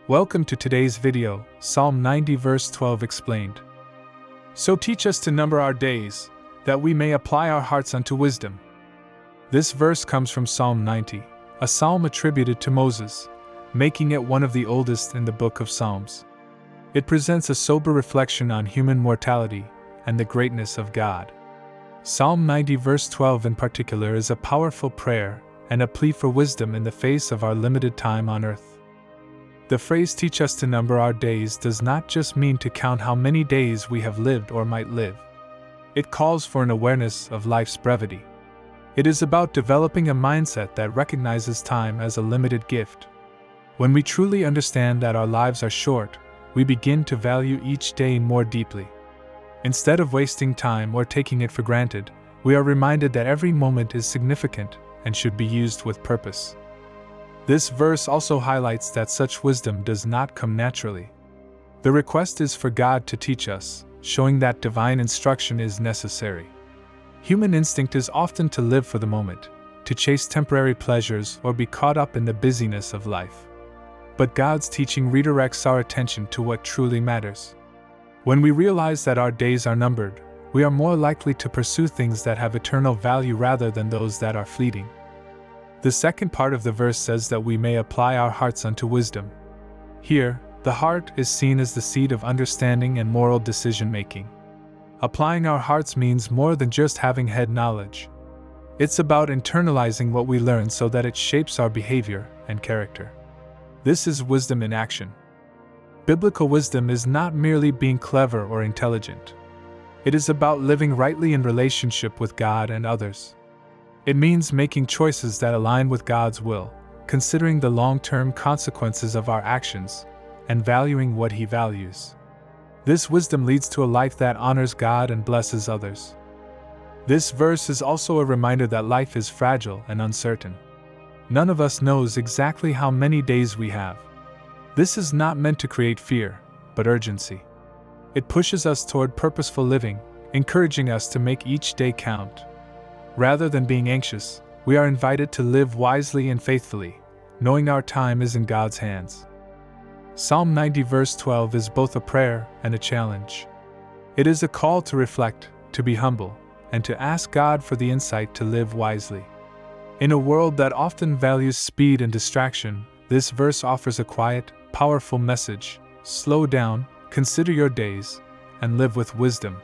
Welcome to today's video, Psalm 90 verse 12 explained. So teach us to number our days, that we may apply our hearts unto wisdom. This verse comes from Psalm 90, a psalm attributed to Moses, making it one of the oldest in the book of Psalms. It presents a sober reflection on human mortality and the greatness of God. Psalm 90 verse 12 in particular is a powerful prayer and a plea for wisdom in the face of our limited time on earth. The phrase teach us to number our days does not just mean to count how many days we have lived or might live. It calls for an awareness of life's brevity. It is about developing a mindset that recognizes time as a limited gift. When we truly understand that our lives are short, we begin to value each day more deeply. Instead of wasting time or taking it for granted, we are reminded that every moment is significant and should be used with purpose. This verse also highlights that such wisdom does not come naturally. The request is for God to teach us, showing that divine instruction is necessary. Human instinct is often to live for the moment, to chase temporary pleasures or be caught up in the busyness of life. But God's teaching redirects our attention to what truly matters. When we realize that our days are numbered, we are more likely to pursue things that have eternal value rather than those that are fleeting. The second part of the verse says that we may apply our hearts unto wisdom. Here, the heart is seen as the seat of understanding and moral decision-making. Applying our hearts means more than just having head knowledge. It's about internalizing what we learn so that it shapes our behavior and character. This is wisdom in action. Biblical wisdom is not merely being clever or intelligent. It is about living rightly in relationship with God and others. It means making choices that align with God's will, considering the long-term consequences of our actions, and valuing what He values. This wisdom leads to a life that honors God and blesses others. This verse is also a reminder that life is fragile and uncertain. None of us knows exactly how many days we have. This is not meant to create fear, but urgency. It pushes us toward purposeful living, encouraging us to make each day count. Rather than being anxious, we are invited to live wisely and faithfully, knowing our time is in God's hands. Psalm 90 verse 12 is both a prayer and a challenge. It is a call to reflect, to be humble, and to ask God for the insight to live wisely. In a world that often values speed and distraction, this verse offers a quiet, powerful message: slow down, consider your days, and live with wisdom.